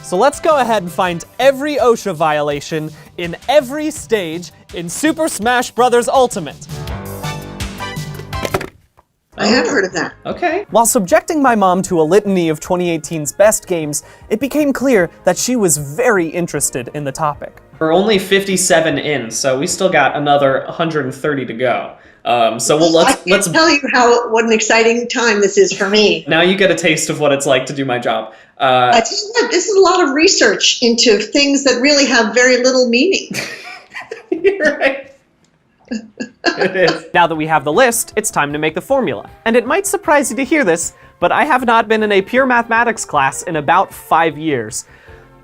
So let's go ahead and find every OSHA violation in every stage in Super Smash Bros. Ultimate. I have heard of that. Okay. While subjecting my mom to a litany of 2018's best games, it became clear that she was very interested in the topic. We're only 57 in, so we still got another 130 to go. So let's tell you what an exciting time this is for me. Now you get a taste of what it's like to do my job. This is a lot of research into things that really have very little meaning. You're right. It is. Now that we have the list, it's time to make the formula. And it might surprise you to hear this, but I have not been in a pure mathematics class in about 5 years.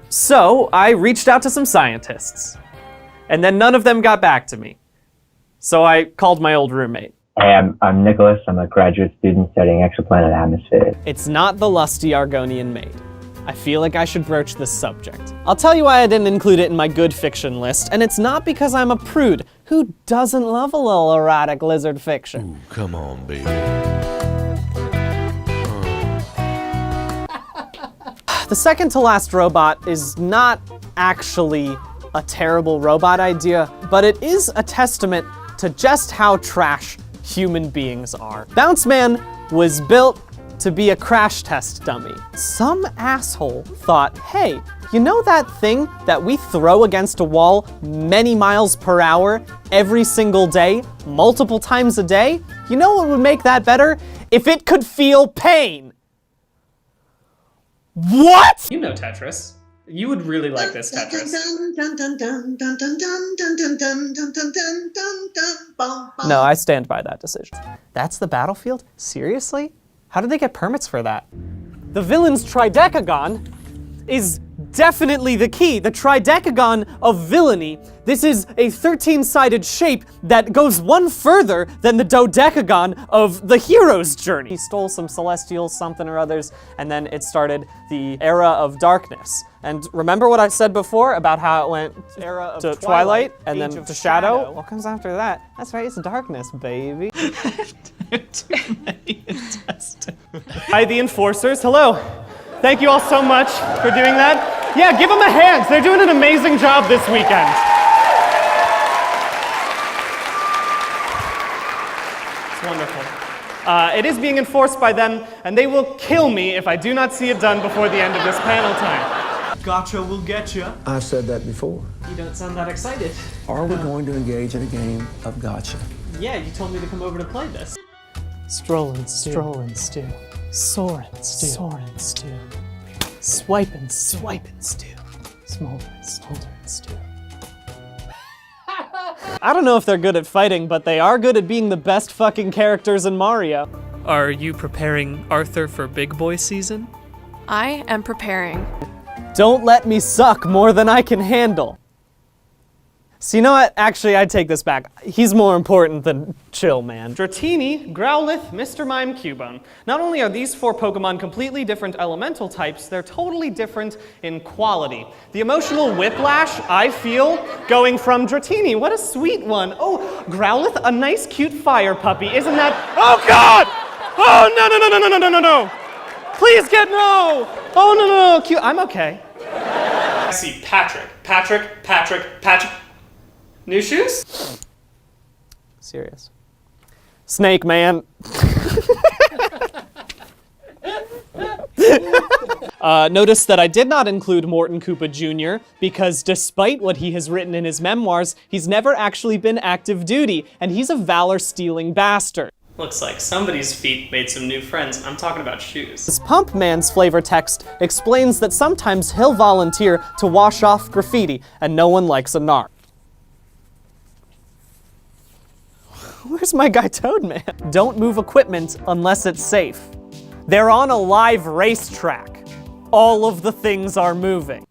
So I reached out to some scientists, and then none of them got back to me. So I called my old roommate. Hey, I'm Nicholas. I'm a graduate student studying exoplanet atmospheres. It's not the lusty Argonian maid. I feel like I should broach this subject. I'll tell you why I didn't include it in my good fiction list, and it's not because I'm a prude. Who doesn't love a little erotic lizard fiction? Ooh, come on, baby. The second to last robot is not actually a terrible robot idea, but it is a testament to just how trash human beings are. Bounce Man was built to be a crash test dummy. Some asshole thought, hey, you know that thing that we throw against a wall many miles per hour every single day, multiple times a day? You know what would make that better? If it could feel pain. What? You know Tetris. You would really like this Tetris. No, I stand by that decision. That's the battlefield? Seriously? How did they get permits for that? The villain's tridecagon is definitely the key. The tridecagon of villainy. This is a 13-sided shape that goes one further than the dodecagon of the hero's journey. He stole some celestial something or others, and then it started the era of darkness. And remember what I said before about how it went era of to Twilight and then to Shadow? What comes after that? That's right, it's darkness, baby. Too many intestines. Hi, the enforcers. Hello. Thank you all so much for doing that. Yeah, give them a hand. They're doing an amazing job this weekend. It's wonderful. It is being enforced by them, and they will kill me if I do not see it done before the end of this panel time. Gotcha will get you. I've said that before. You don't sound that excited. Are we going to engage in a game of gotcha? Yeah, you told me to come over to play this. Strollin' stew. Strollin' stew. Soarin' stew. Soarin' stew. Swipin' stew. Swipin' stew. Smolderin' stew. I don't know if they're good at fighting, but they are good at being the best fucking characters in Mario. Are you preparing Arthur for Big Boy season? I am preparing. Don't let me suck more than I can handle. So you know what? Actually, I take this back. He's more important than Chill Man. Dratini, Growlithe, Mr. Mime, Cubone. Not only are these 4 Pokemon completely different elemental types, they're totally different in quality. The emotional whiplash I feel going from Dratini, what a sweet one. Oh, Growlithe, a nice cute fire puppy. Isn't that? Oh God! Oh no. Please get no! Oh no, cute, I'm okay. I see Patrick. New shoes? Serious. Snake Man. Notice that I did not include Morton Koopa Jr. because despite what he has written in his memoirs, he's never actually been active duty, and he's a valor-stealing bastard. Looks like somebody's feet made some new friends. I'm talking about shoes. This Pump Man's flavor text explains that sometimes he'll volunteer to wash off graffiti, and no one likes a narc. Where's my guy Toadman? Don't move equipment unless it's safe. They're on a live racetrack. All of the things are moving.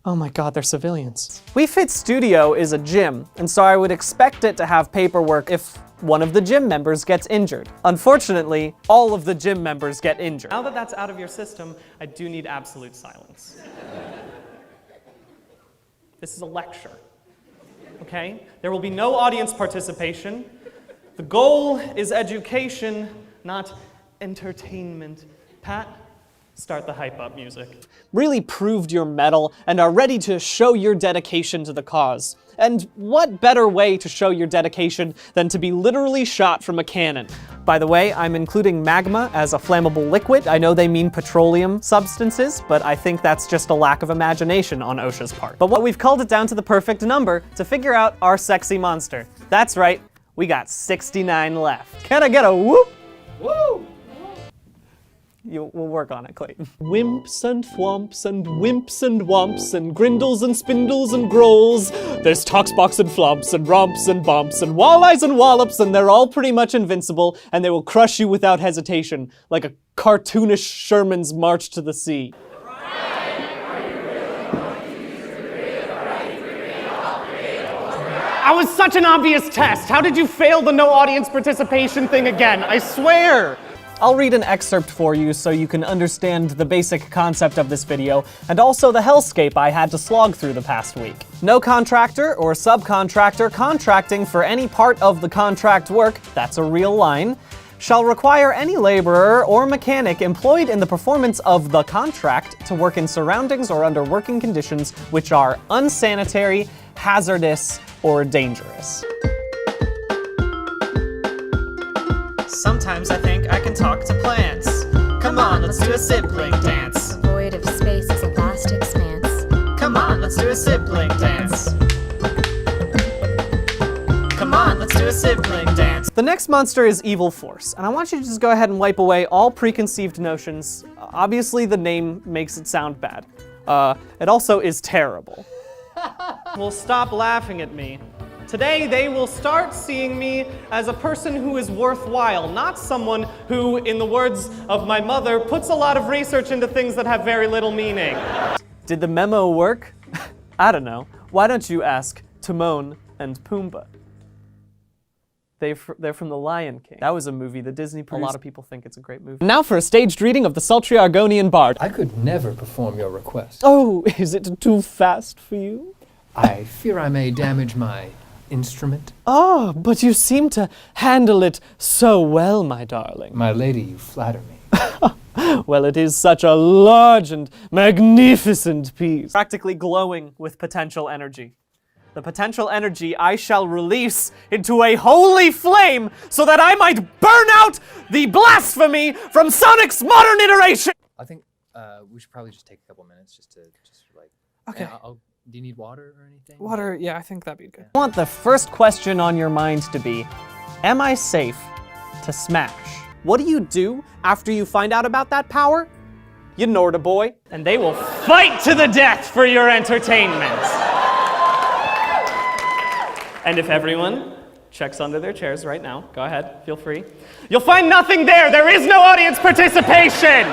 Oh my God, they're civilians. We Fit Studio is a gym, and so I would expect it to have paperwork if one of the gym members gets injured. Unfortunately, all of the gym members get injured. Now that that's out of your system, I do need absolute silence. This is a lecture. Okay? There will be no audience participation. The goal is education, not entertainment. Pat, Start the hype up music. Really proved your mettle and are ready to show your dedication to the cause. And what better way to show your dedication than to be literally shot from a cannon? By the way, I'm including magma as a flammable liquid. I know they mean petroleum substances, but I think that's just a lack of imagination on OSHA's part. But we've culled it down to the perfect number to figure out our sexy monster. That's right, we got 69 left. Can I get a whoop? Woo! We'll work on it, Clayton. Wimps and thwomps and wimps and womps and grindles and spindles and grolls. There's toxbox and flomps and romps and bumps and walleyes and wallops, and they're all pretty much invincible, and they will crush you without hesitation, like a cartoonish Sherman's March to the Sea. That was such an obvious test. How did you fail the no audience participation thing again? I swear. I'll read an excerpt for you so you can understand the basic concept of this video, and also the hellscape I had to slog through the past week. No contractor or subcontractor contracting for any part of the contract work, that's a real line, shall require any laborer or mechanic employed in the performance of the contract to work in surroundings or under working conditions which are unsanitary, hazardous, or dangerous. Sometimes I think I can talk to plants. Come on, let's do a sibling dance. The void of space is a vast expanse. Come on, let's do a sibling dance. Come on, let's do a sibling dance. The next monster is Evil Force, and I want you to just go ahead and wipe away all preconceived notions. Obviously, the name makes it sound bad. It also is terrible. Well, stop laughing at me. Today, they will start seeing me as a person who is worthwhile, not someone who, in the words of my mother, puts a lot of research into things that have very little meaning. Did the memo work? I don't know. Why don't you ask Timon and Pumbaa? They're from The Lion King. That was a movie that Disney produced. A lot of people think it's a great movie. Now for a staged reading of the sultry Argonian Bard. I could never perform your request. Oh, is it too fast for you? I fear I may damage my instrument. Oh, but you seem to handle it so well, my darling. My lady, you flatter me. Well, it is such a large and magnificent piece. Practically glowing with potential energy. The potential energy I shall release into a holy flame so that I might burn out the blasphemy from Sonic's modern iteration! I think we should probably just take a couple minutes just like... Okay. Do you need water or anything? Water, yeah, I think that'd be good. I want the first question on your mind to be, am I safe to smash? What do you do after you find out about that power? You Norda boy. And they will fight to the death for your entertainment. And if everyone checks under their chairs right now, go ahead, feel free. You'll find nothing there. There is no audience participation.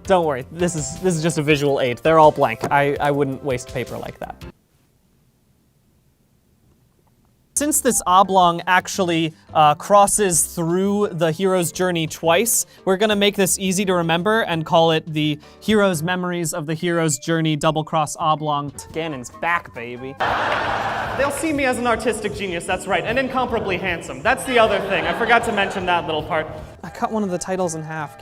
Don't worry, this is just a visual aid. They're all blank. I wouldn't waste paper like that. Since this oblong actually crosses through the hero's journey twice, we're gonna make this easy to remember and call it the Hero's Memories of the Hero's Journey double-cross oblong. Ganon's back, baby. They'll see me as an artistic genius, that's right, and incomparably handsome. That's the other thing. I forgot to mention that little part. I cut one of the titles in half.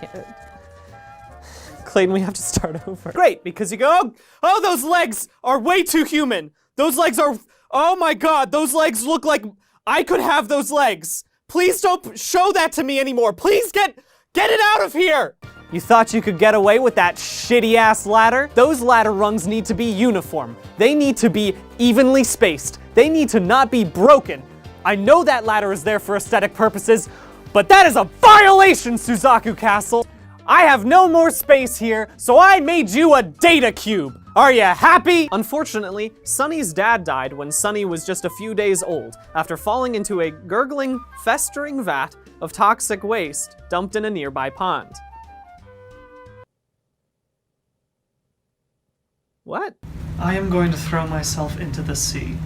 Clayton, we have to start over. Great, because you go, oh, those legs are way too human. Those legs are, oh my God, those legs look like I could have those legs. Please don't show that to me anymore. Please get it out of here. You thought you could get away with that shitty-ass ladder? Those ladder rungs need to be uniform. They need to be evenly spaced. They need to not be broken. I know that ladder is there for aesthetic purposes, but that is a violation, Suzaku Castle. I have no more space here, so I made you a data cube. Are you happy? Unfortunately, Sunny's dad died when Sunny was just a few days old, after falling into a gurgling, festering vat of toxic waste dumped in a nearby pond. What? I am going to throw myself into the sea.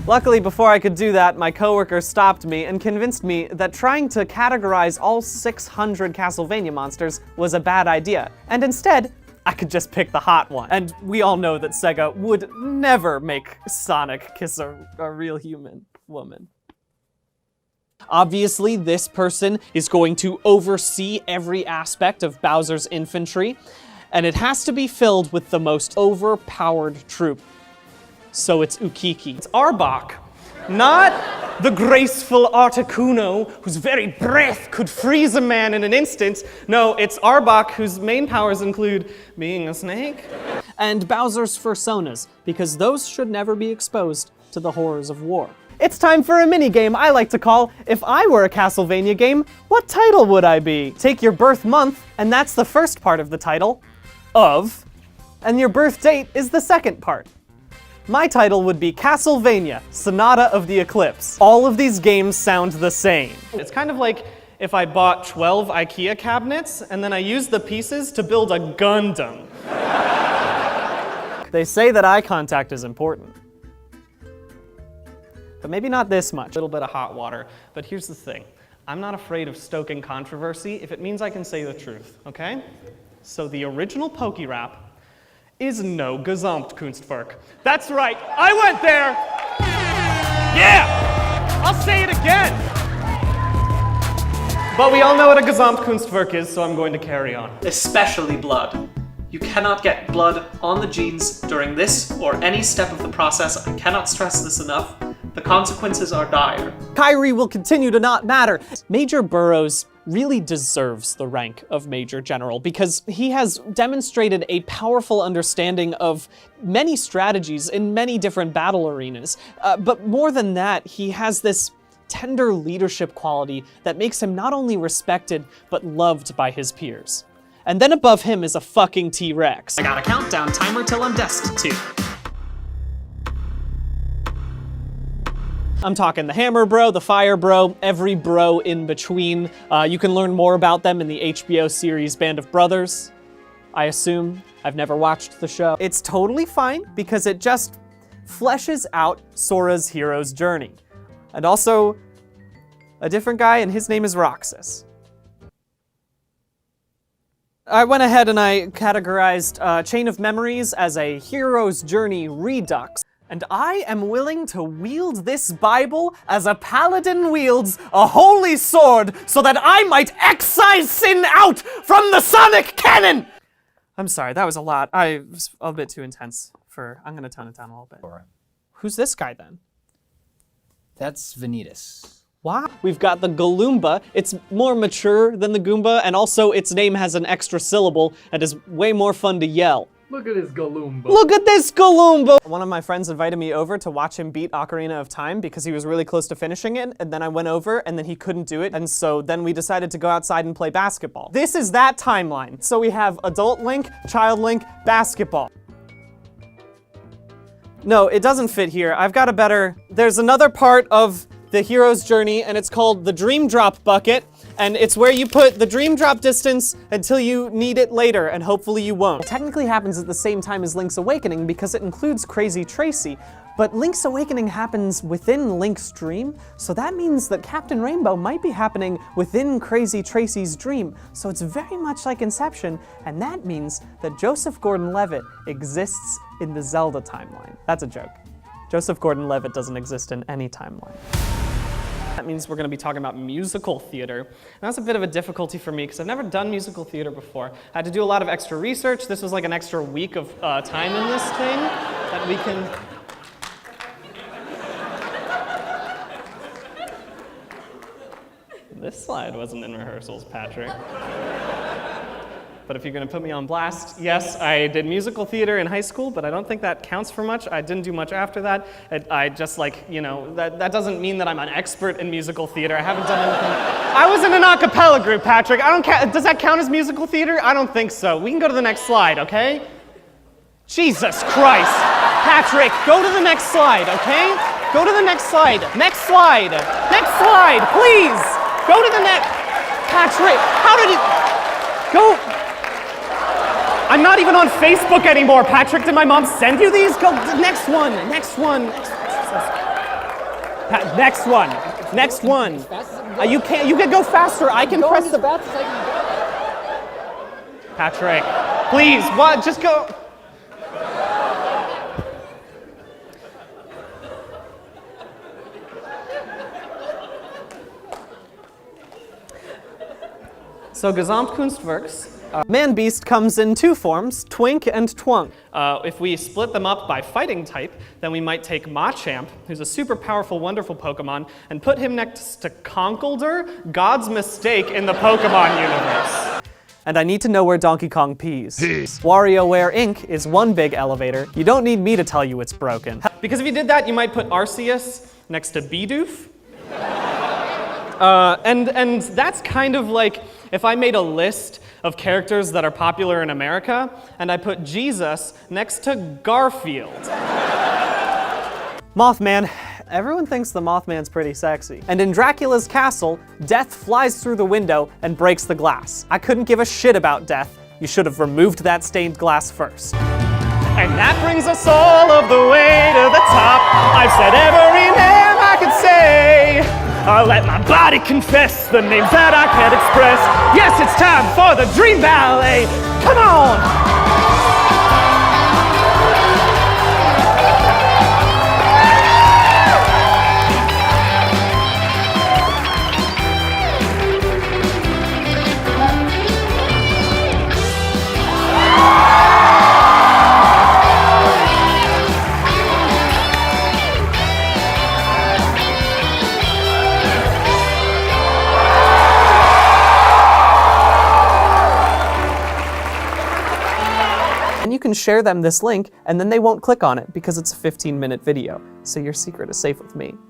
Luckily, before I could do that, my coworker stopped me and convinced me that trying to categorize all 600 Castlevania monsters was a bad idea, and instead, I could just pick the hot one. And we all know that Sega would never make Sonic kiss a real human woman. Obviously, this person is going to oversee every aspect of Bowser's infantry, and it has to be filled with the most overpowered troop. So it's Ukiki. It's Arbok, not the graceful Articuno whose very breath could freeze a man in an instant. No, it's Arbok, whose main powers include being a snake. And Bowser's Fursonas, because those should never be exposed to the horrors of war. It's time for a mini-game I like to call, If I Were a Castlevania Game, What Title Would I Be? Take your birth month, and that's the first part of the title, of, and your birth date is the second part. My title would be Castlevania, Sonata of the Eclipse. All of these games sound the same. It's kind of like if I bought 12 IKEA cabinets, and then I used the pieces to build a Gundam. They say that eye contact is important. But maybe not this much. A little bit of hot water. But here's the thing. I'm not afraid of stoking controversy if it means I can say the truth, okay? So the original Pokerap is no Gesamtkunstwerk. That's right, I went there! Yeah! I'll say it again! But we all know what a Gesamtkunstwerk is, so I'm going to carry on. Especially blood. You cannot get blood on the genes during this or any step of the process. I cannot stress this enough. The consequences are dire. Kyrie will continue to not matter. Major Burroughs really deserves the rank of Major General because he has demonstrated a powerful understanding of many strategies in many different battle arenas. But more than that, he has this tender leadership quality that makes him not only respected, but loved by his peers. And then above him is a fucking T-Rex. I got a countdown timer till I'm destitute. I'm talking the Hammer Bro, the Fire Bro, every bro in between. You can learn more about them in the HBO series Band of Brothers. I assume. I've never watched the show. It's totally fine because it just fleshes out Sora's hero's journey. And also, a different guy, and his name is Roxas. I went ahead and I categorized Chain of Memories as a hero's journey redux. And I am willing to wield this Bible as a paladin wields a holy sword so that I might excise sin out from the sonic cannon! I'm sorry, that was a lot. I was a bit too intense for, I'm gonna tone it down a little bit. Sora. Who's this guy then? That's Vanitas. Wow. We've got the Galoomba. It's more mature than the Goomba, and also its name has an extra syllable and is way more fun to yell. Look at this Galoomba. Look at this Galoomba! One of my friends invited me over to watch him beat Ocarina of Time because he was really close to finishing it, and then I went over, and then he couldn't do it, and so then we decided to go outside and play basketball. This is that timeline. So we have Adult Link, Child Link, basketball. No, it doesn't fit here. I've got a better... There's another part of the hero's journey, and it's called the Dream Drop Bucket, and it's where you put the dream drop distance until you need it later, and hopefully you won't. It technically happens at the same time as Link's Awakening because it includes Crazy Tracy, but Link's Awakening happens within Link's dream, so that means that Captain Rainbow might be happening within Crazy Tracy's dream, so it's very much like Inception, and that means that Joseph Gordon-Levitt exists in the Zelda timeline. That's a joke. Joseph Gordon-Levitt doesn't exist in any timeline. That means we're going to be talking about musical theater. And that's a bit of a difficulty for me because I've never done musical theater before. I had to do a lot of extra research. This was like an extra week of time in this thing that we can... This slide wasn't in rehearsals, Patrick. But if you're going to put me on blast, yes, I did musical theater in high school, but I don't think that counts for much. I didn't do much after that. I just like, you know, that doesn't mean that I'm an expert in musical theater. I haven't done anything. I was in an a cappella group, Patrick. Does that count as musical theater? I don't think so. We can go to the next slide, okay? Jesus Christ. Patrick, go to the next slide, okay? Go to the next slide. Next slide. Next slide, please. Go to the next. Patrick, how did you... Go... I'm not even on Facebook anymore, Patrick. Did my mom send you these? Go, next one, next one. Next one, next one. You can go faster. I can press the fastest I can go. Patrick, please, what? Just go. So Gesamtkunstwerks. Man-Beast comes in two forms, Twink and Twunk. If we split them up by fighting type, then we might take Machamp, who's a super powerful, wonderful Pokemon, and put him next to Conkeldurr, God's mistake in the Pokemon universe. And I need to know where Donkey Kong pees. WarioWare Inc. is one big elevator. You don't need me to tell you it's broken. Because if you did that, you might put Arceus next to Bidoof. And that's kind of like if I made a list of characters that are popular in America, and I put Jesus next to Garfield. Mothman. Everyone thinks the Mothman's pretty sexy. And in Dracula's castle, Death flies through the window and breaks the glass. I couldn't give a shit about Death. You should have removed that stained glass first. And that brings us all of the way to the top. I've said every name I could say. I'll let my body confess the names that I can't express. Yes, it's time for the Dream Ballet. Come on! And you can share them this link, and then they won't click on it because it's a 15-minute video. So your secret is safe with me.